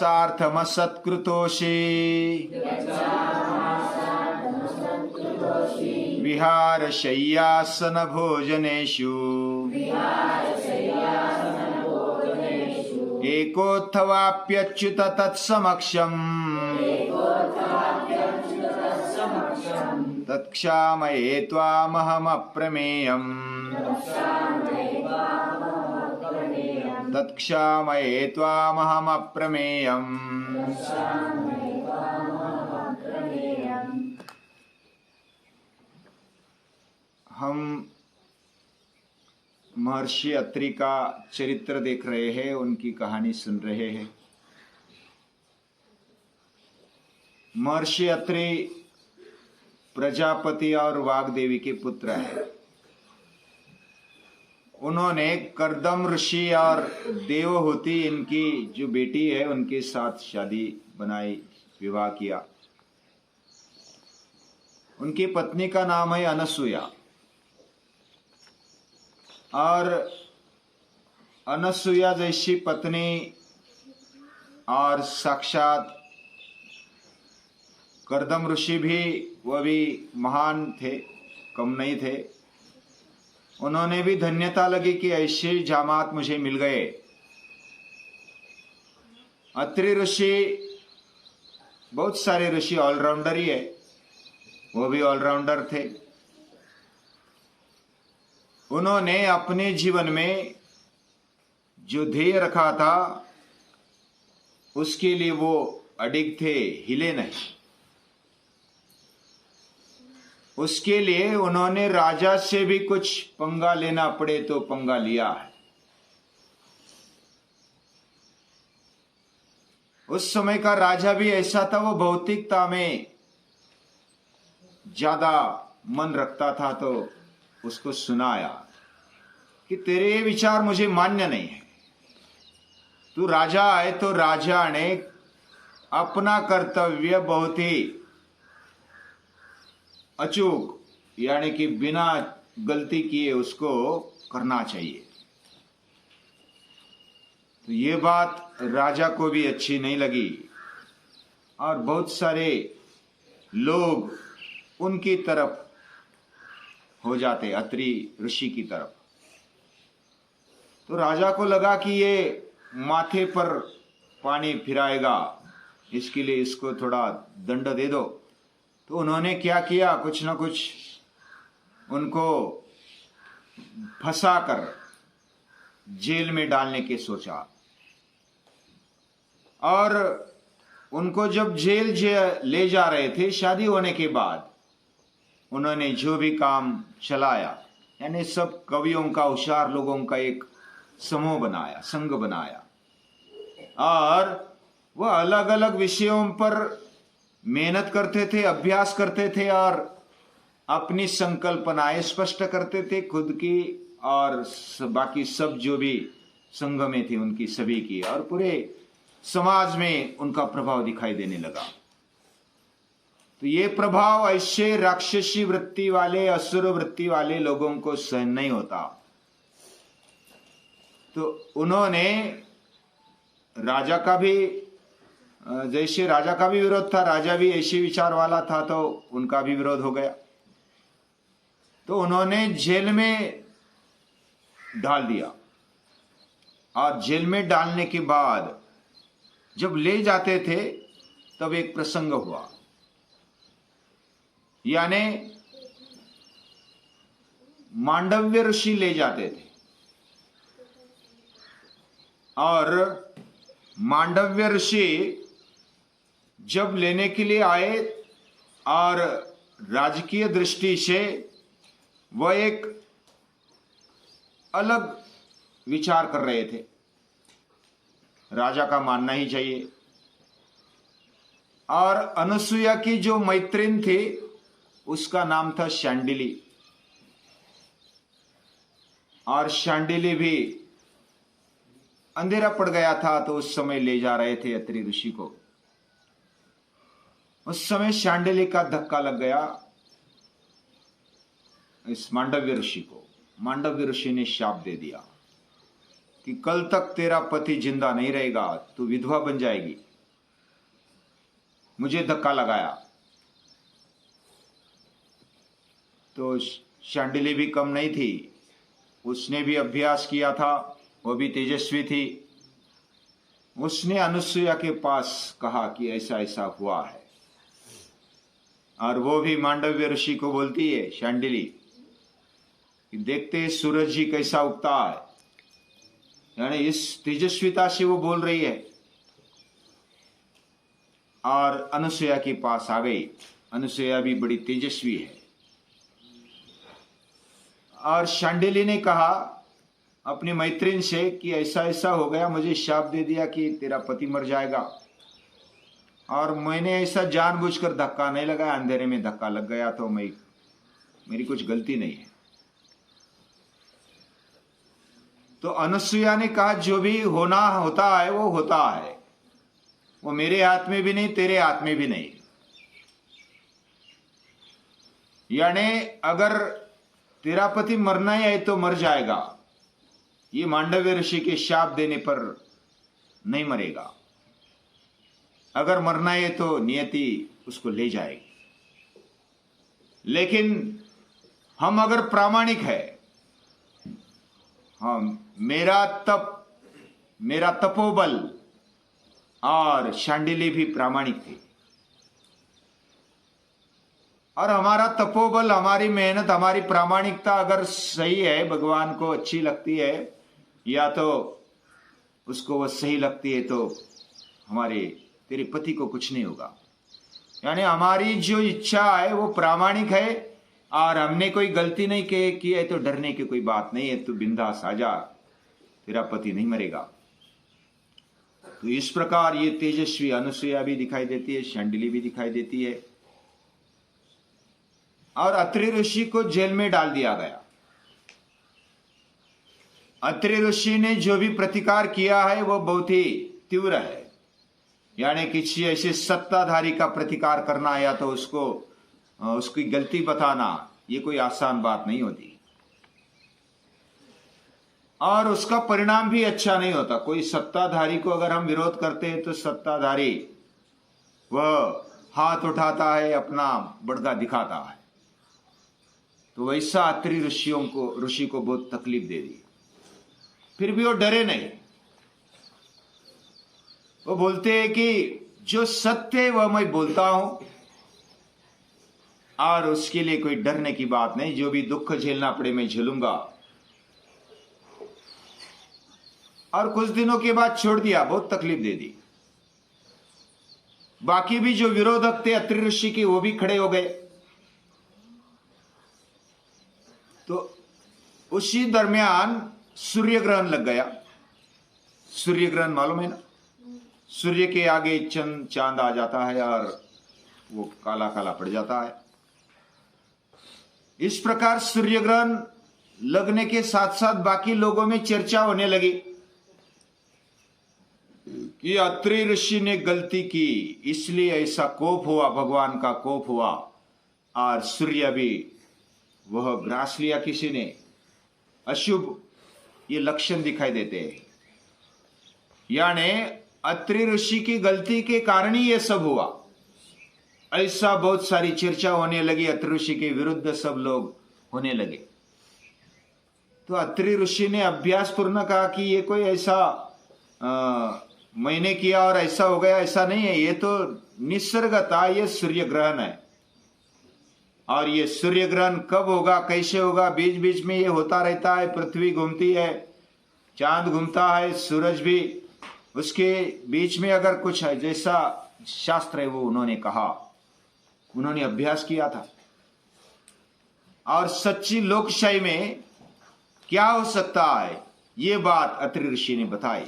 यच्चामासार्थमसत्कृतोषि विहारशय्यासन भोजनेषु एकोत्थवाप्यच्युत तत्समक्षम् तत्क्षामये त्वामहमप्रमेयम् तत्क्षामये त्वामहमप्रमेयम्। हम महर्षि अत्रि का चरित्र देख रहे हैं, उनकी कहानी सुन रहे हैं। महर्षि अत्रि प्रजापति और वाग्देवी के पुत्र हैं। उन्होंने कर्दम ऋषि और देवहूति इनकी जो बेटी है उनके साथ शादी बनाई, विवाह किया। उनकी पत्नी का नाम है अनसुया और अनसुया जैसी पत्नी और साक्षात कर्दम ऋषि भी, वह भी महान थे, कम नहीं थे। उन्होंने भी धन्यता लगी कि ऐसे जामात मुझे मिल गए। अत्रि ऋषि, बहुत सारे ऋषि ऑलराउंडर ही है, वो भी ऑलराउंडर थे। उन्होंने अपने जीवन में जो ध्येय रखा था उसके लिए वो अडिग थे, हिले नहीं। उसके लिए उन्होंने राजा से भी कुछ पंगा लेना पड़े तो पंगा लिया है। उस समय का राजा भी ऐसा था, वो भौतिकता में ज्यादा मन रखता था। तो उसको सुनाया कि तेरे ये विचार मुझे मान्य नहीं है। तू राजा है तो राजा ने अपना कर्तव्य बहुत ही अचूक, यानी कि बिना गलती किए उसको करना चाहिए। तो ये बात राजा को भी अच्छी नहीं लगी और बहुत सारे लोग उनकी तरफ हो जाते, अत्रि ऋषि की तरफ। तो राजा को लगा कि ये माथे पर पानी फिराएगा, इसके लिए इसको थोड़ा दंड दे दो। तो उन्होंने क्या किया, कुछ ना कुछ उनको फंसाकर जेल में डालने की सोचा। और उनको जब जेल ले जा रहे थे, शादी होने के बाद उन्होंने जो भी काम चलाया, यानी सब कवियों का, होशियार लोगों का एक समूह बनाया, संघ बनाया और वह अलग अलग विषयों पर मेहनत करते थे, अभ्यास करते थे और अपनी संकल्पनाएं स्पष्ट करते थे, खुद की और बाकी सब जो भी संघ में थे उनकी, सभी की, और पूरे समाज में उनका प्रभाव दिखाई देने लगा। तो ये प्रभाव ऐसे राक्षसी वृत्ति वाले, असुर वृत्ति वाले लोगों को सहन नहीं होता। तो उन्होंने राजा का भी, जैसे राजा का भी विरोध था, राजा भी ऐसे विचार वाला था, तो उनका भी विरोध हो गया। तो उन्होंने जेल में डाल दिया और जेल में डालने के बाद जब ले जाते थे तब एक प्रसंग हुआ। यानी मांडव्य ऋषि ले जाते थे और मांडव्य ऋषि जब लेने के लिए आए और राजकीय दृष्टि से वह एक अलग विचार कर रहे थे, राजा का मानना ही चाहिए। और अनुसुईया की जो मैत्रीण थी उसका नाम था शांडिली, और शांडिली भी अंधेरा पड़ गया था तो उस समय ले जा रहे थे अत्रि ऋषि को। उस समय शांडिली का धक्का लग गया इस मांडव्य ऋषि को। मांडव्य ऋषि ने शाप दे दिया कि कल तक तेरा पति जिंदा नहीं रहेगा, तू विधवा बन जाएगी। मुझे धक्का लगाया। तो शांडिली भी कम नहीं थी, उसने भी अभ्यास किया था, वो भी तेजस्वी थी। उसने अनुसुईया के पास कहा कि ऐसा ऐसा हुआ है, और वो भी मांडव्य ऋषि को बोलती है शांडिली कि देखते सूरज जी कैसा उगता है, यानी इस तेजस्विता से वो बोल रही है। और अनुसुईया के पास आ गई। अनुसुईया भी बड़ी तेजस्वी है। और शांडिली ने कहा अपनी मैत्रीन से कि ऐसा ऐसा हो गया, मुझे शाप दे दिया कि तेरा पति मर जाएगा, और मैंने ऐसा जानबूझकर धक्का नहीं लगाया, अंधेरे में धक्का लग गया, तो मेरी कुछ गलती नहीं है। तो अनुसुईया ने कहा जो भी होना होता है वो होता है, वो मेरे हाथ में भी नहीं, तेरे हाथ में भी नहीं। यानी अगर तेरा पति मरना ही है तो मर जाएगा, ये मांडव्य ऋषि के शाप देने पर नहीं मरेगा। अगर मरना है तो नियति उसको ले जाएगी। लेकिन हम अगर प्रामाणिक है, हम मेरा तपोबल, और शांडिली भी प्रामाणिक थी, और हमारा तपोबल, हमारी मेहनत, हमारी प्रामाणिकता अगर सही है, भगवान को अच्छी लगती है, या तो उसको वो सही लगती है, तो तेरे पति को कुछ नहीं होगा। यानी हमारी जो इच्छा है वो प्रामाणिक है, और हमने कोई गलती नहीं की है तो डरने की कोई बात नहीं है, तो बिंदास आजा, तेरा पति नहीं मरेगा। तो इस प्रकार ये तेजस्वी अनुसुईया भी दिखाई देती है, शांडिली भी दिखाई देती है। और अत्रि ऋषि को जेल में डाल दिया गया। अत्रि ऋषि ने जो भी प्रतिकार किया है वो बहुत ही तीव्र है। यानी किसी ऐसे सत्ताधारी का प्रतिकार करना या तो उसकी गलती बताना, ये कोई आसान बात नहीं होती, और उसका परिणाम भी अच्छा नहीं होता। कोई सत्ताधारी को अगर हम विरोध करते हैं तो सत्ताधारी वह हाथ उठाता है, अपना बड़का दिखाता है। तो वैसा अत्रि ऋषि को बहुत तकलीफ दे दी। फिर भी वो डरे नहीं। वो बोलते हैं कि जो सत्य है वह मैं बोलता हूं, और उसके लिए कोई डरने की बात नहीं। जो भी दुख झेलना पड़े मैं झेलूंगा। और कुछ दिनों के बाद छोड़ दिया, बहुत तकलीफ दे दी। बाकी भी जो विरोधक थे अत्रि ऋषि के, वो भी खड़े हो गए। तो उसी दरमियान सूर्य ग्रहण लग गया। सूर्य ग्रहण मालूम है ना, सूर्य के आगे चांद आ जाता है और वो काला काला पड़ जाता है। इस प्रकार सूर्य ग्रहण लगने के साथ साथ बाकी लोगों में चर्चा होने लगी कि अत्रि ऋषि ने गलती की, इसलिए ऐसा कोप हुआ, भगवान का कोप हुआ, और सूर्य भी वह ग्रास लिया किसी ने। अशुभ ये लक्षण दिखाई देते हैं। यानी अत्रि ऋषि की गलती के कारण ही ये सब हुआ। ऐसा बहुत सारी चर्चा होने लगी, अत्रि ऋषि के विरुद्ध सब लोग होने लगे। तो अत्रि ऋषि ने अभ्यास पूर्ण कहा कि ये कोई ऐसा मैंने किया और ऐसा हो गया, ऐसा नहीं है, ये तो निसर्गता, ये सूर्य ग्रहण है। और ये सूर्य ग्रहण कब होगा, कैसे होगा, बीच बीच में ये होता रहता है। पृथ्वी घूमती है, चांद घूमता है, सूरज भी, उसके बीच में अगर कुछ है, जैसा शास्त्र है वो उन्होंने कहा, उन्होंने अभ्यास किया था। और सच्ची लोकशाही में क्या हो सकता है, ये बात अत्रि ऋषि ने बताई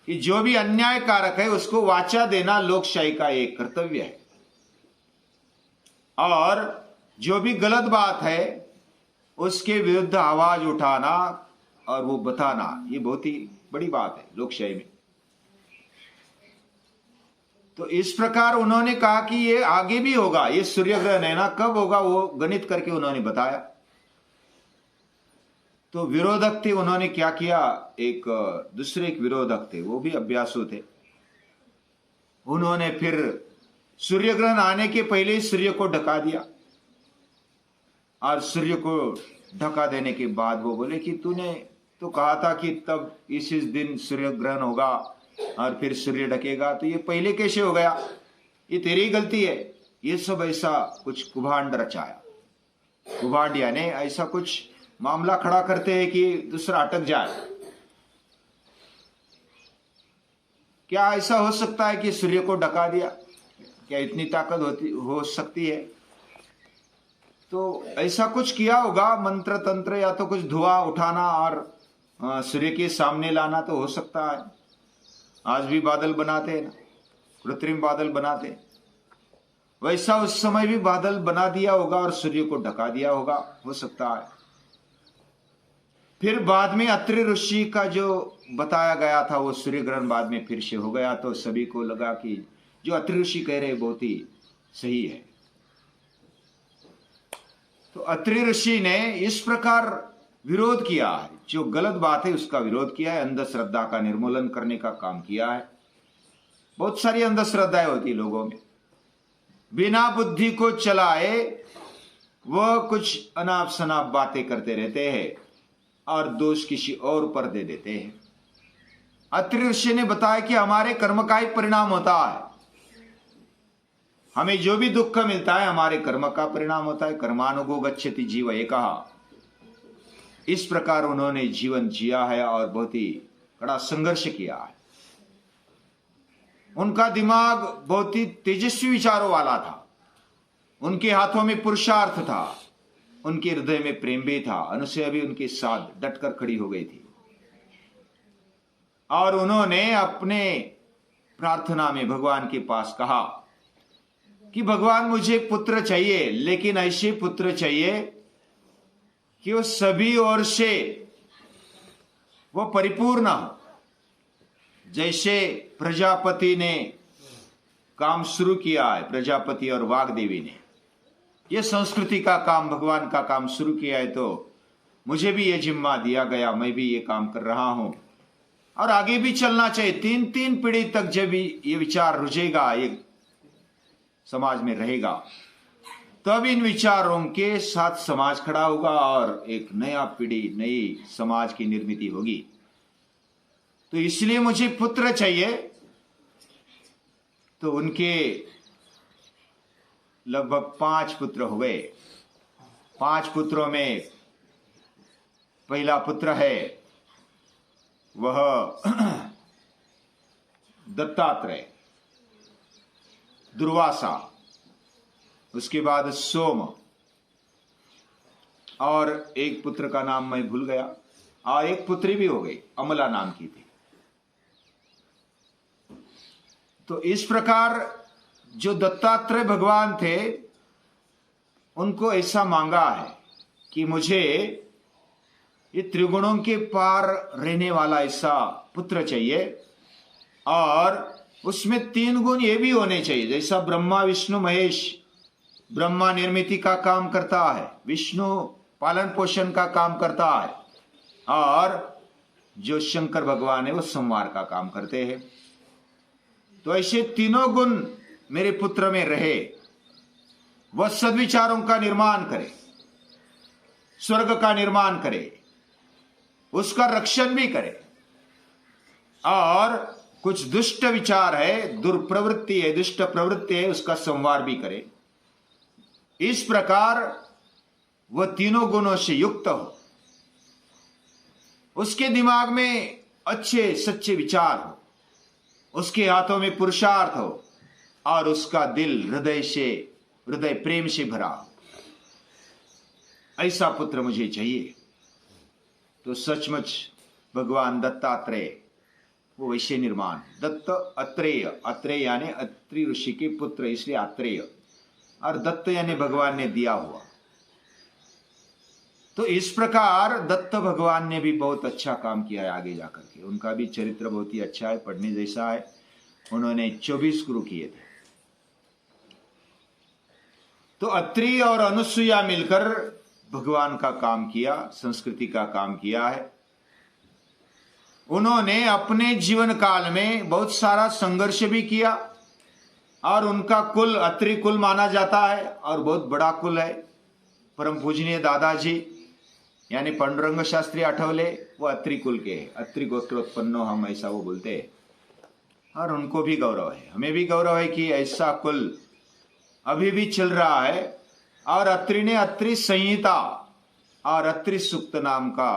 कि जो भी अन्याय कारक है उसको वाचा देना लोकशाही का एक कर्तव्य है, और जो भी गलत बात है उसके विरुद्ध आवाज उठाना और वो बताना, ये बहुत ही बड़ी बात है लोकशाही में। तो इस प्रकार उन्होंने कहा कि ये आगे भी होगा, ये सूर्य ग्रहण है ना, कब होगा वो गणित करके उन्होंने बताया। तो विरोधक थे, उन्होंने क्या किया, दूसरे एक विरोधक थे, वो भी अभ्यासु थे। उन्होंने फिर सूर्य ग्रहण आने के पहले ही सूर्य को ढका दिया, और सूर्य को ढका देने के बाद वो बोले कि तूने तो कहा था कि तब इस दिन सूर्य ग्रहण होगा और फिर सूर्य ढकेगा, तो ये पहले कैसे हो गया? ये तेरी गलती है। ये सब ऐसा कुछ कुभांड रचाया। कुभांड यानी ऐसा कुछ मामला खड़ा करते हैं कि दूसरा अटक जाए। क्या ऐसा हो सकता है कि सूर्य को ढका दिया? क्या इतनी ताकत हो सकती है? तो ऐसा कुछ किया होगा, मंत्र तंत्र, या तो कुछ धुआं उठाना और सूर्य के सामने लाना तो हो सकता है। आज भी बादल बनाते हैं ना, कृत्रिम बादल बनाते हैं, वैसा उस समय भी बादल बना दिया होगा और सूर्य को ढका दिया होगा, हो सकता है। फिर बाद में अत्रि ऋषि का जो बताया गया था वो सूर्य ग्रहण बाद में फिर से हो गया, तो सभी को लगा कि जो अत्रि ऋषि कह रहे बहुत ही सही है। तो अत्रि ऋषि ने इस प्रकार विरोध किया है, जो गलत बात है उसका विरोध किया है, अंधश्रद्धा का निर्मूलन करने का काम किया है। बहुत सारी अंधश्रद्धाएं होती है लोगों में, बिना बुद्धि को चलाए वह कुछ अनाप शनाप बातें करते रहते हैं और दोष किसी और पर दे देते हैं। अत्रि ऋषि ने बताया कि हमारे कर्म का ही परिणाम होता है, हमें जो भी दुख मिलता है हमारे कर्म का परिणाम होता है। कर्मानुगो गच्छति जीव एकः। इस प्रकार उन्होंने जीवन जिया है और बहुत ही बड़ा संघर्ष किया है। उनका दिमाग बहुत ही तेजस्वी विचारों वाला था, उनके हाथों में पुरुषार्थ था, उनके हृदय में प्रेम भी था। अनुसुईया भी उनके साथ डटकर खड़ी हो गई थी और उन्होंने अपने प्रार्थना में भगवान के पास कहा कि भगवान मुझे पुत्र चाहिए, लेकिन ऐसे पुत्र चाहिए कि वो सभी ओर से वो परिपूर्ण हो। जैसे प्रजापति ने काम शुरू किया है, प्रजापति और वाग्देवी ने ये संस्कृति का काम, भगवान का काम शुरू किया है, तो मुझे भी ये जिम्मा दिया गया, मैं भी ये काम कर रहा हूं और आगे भी चलना चाहिए। तीन तीन पीढ़ी तक जब ये विचार रुझेगा, ये समाज में रहेगा, तब इन विचारों के साथ समाज खड़ा होगा और एक नया पीढ़ी, नई समाज की निर्मित होगी। तो इसलिए मुझे पुत्र चाहिए। तो उनके लगभग 5 पुत्र हुए। 5 पुत्रों में पहला पुत्र है वह दत्तात्रेय, दुर्वासा, उसके बाद सोम, और एक पुत्र का नाम मैं भूल गया, और एक पुत्री भी हो गई, अमला नाम की थी। तो इस प्रकार जो दत्तात्रेय भगवान थे, उनको ऐसा मांगा है कि मुझे ये त्रिगुणों के पार रहने वाला ऐसा पुत्र चाहिए, और उसमें 3 गुण ये भी होने चाहिए, जैसा ब्रह्मा विष्णु महेश। ब्रह्मा निर्मिति का काम करता है, विष्णु पालन पोषण का काम करता है, और जो शंकर भगवान है वो संहार का काम करते हैं। तो ऐसे तीनों गुण मेरे पुत्र में रहे। वह सद्विचारों का निर्माण करे, स्वर्ग का निर्माण करे, उसका रक्षण भी करे, और कुछ दुष्ट विचार है, दुर्प्रवृत्ति है, दुष्ट प्रवृत्ति है, उसका संहार भी करे। इस प्रकार वह तीनों गुणों से युक्त हो, उसके दिमाग में अच्छे सच्चे विचार हो, उसके हाथों में पुरुषार्थ हो, और उसका दिल हृदय प्रेम से भरा हो। ऐसा पुत्र मुझे चाहिए। तो सचमुच भगवान दत्तात्रेय वो वैसे निर्माण, दत्त अत्रेय, अत्रेय यानी अत्रि ऋषि के पुत्र, इसलिए अत्रेय, और दत्त यानी भगवान ने दिया हुआ। तो इस प्रकार दत्त भगवान ने भी बहुत अच्छा काम किया है आगे जाकर के। उनका भी चरित्र बहुत ही अच्छा है, पढ़ने जैसा है। उन्होंने 24 गुरु किए थे। तो अत्रि और अनुसुईया मिलकर भगवान का काम किया, संस्कृति का काम किया है। उन्होंने अपने जीवन काल में बहुत सारा संघर्ष भी किया, और उनका कुल अत्रि कुल माना जाता है और बहुत बड़ा कुल है। परम पूजनीय दादाजी यानी पांडुरंग शास्त्री आठवले वो अत्रि कुल के हैं, अत्रि गोत्रोत्पन्नो हम, ऐसा वो बोलते हैं। और उनको भी गौरव है, हमें भी गौरव है कि ऐसा कुल अभी भी चल रहा है। और अत्रि ने अत्रि संहिता और अत्रि सूक्त नाम का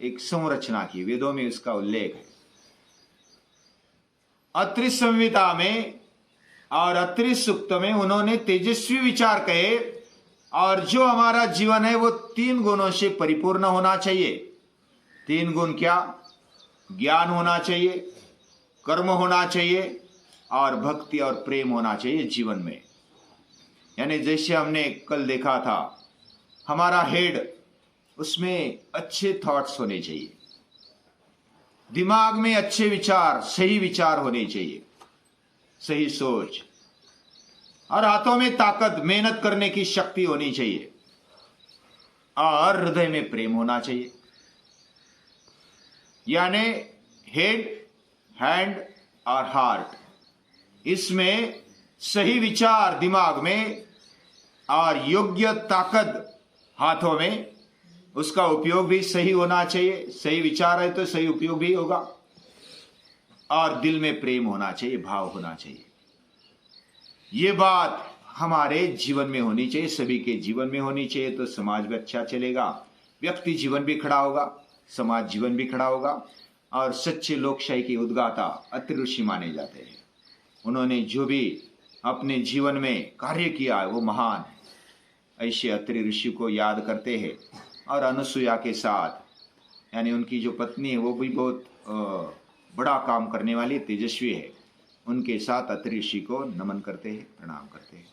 एक संरचना की, वेदों में इसका उल्लेख है। अत्रि संहिता में और अत्रि सूक्त में उन्होंने तेजस्वी विचार कहे, और जो हमारा जीवन है वो 3 गुणों से परिपूर्ण होना चाहिए। 3 गुण क्या? ज्ञान होना चाहिए, कर्म होना चाहिए और भक्ति और प्रेम होना चाहिए जीवन में। यानी जैसे हमने कल देखा था, हमारा हेड, उसमें अच्छे थॉट्स होने चाहिए, दिमाग में अच्छे विचार, सही विचार होने चाहिए, सही सोच, और हाथों में ताकत, मेहनत करने की शक्ति होनी चाहिए, और हृदय में प्रेम होना चाहिए। यानी हेड, हैंड और हार्ट, इसमें सही विचार दिमाग में और योग्य ताकत हाथों में, उसका उपयोग भी सही होना चाहिए। सही विचार है तो सही उपयोग भी होगा, और दिल में प्रेम होना चाहिए, भाव होना चाहिए। ये बात हमारे जीवन में होनी चाहिए, सभी के जीवन में होनी चाहिए, तो समाज भी अच्छा चलेगा, व्यक्ति जीवन भी खड़ा होगा, समाज जीवन भी खड़ा होगा। और सच्चे लोकशाही के उद्गाता अत्रि ऋषि माने जाते हैं। उन्होंने जो भी अपने जीवन में कार्य किया है वो महान है। ऐसे अत्रि ऋषि को याद करते हैं। और अनुसुईया के साथ, यानी उनकी जो पत्नी है वो भी बहुत बड़ा काम करने वाली, तेजस्वी है, उनके साथ अत्रि ऋषि को नमन करते हैं, प्रणाम करते हैं।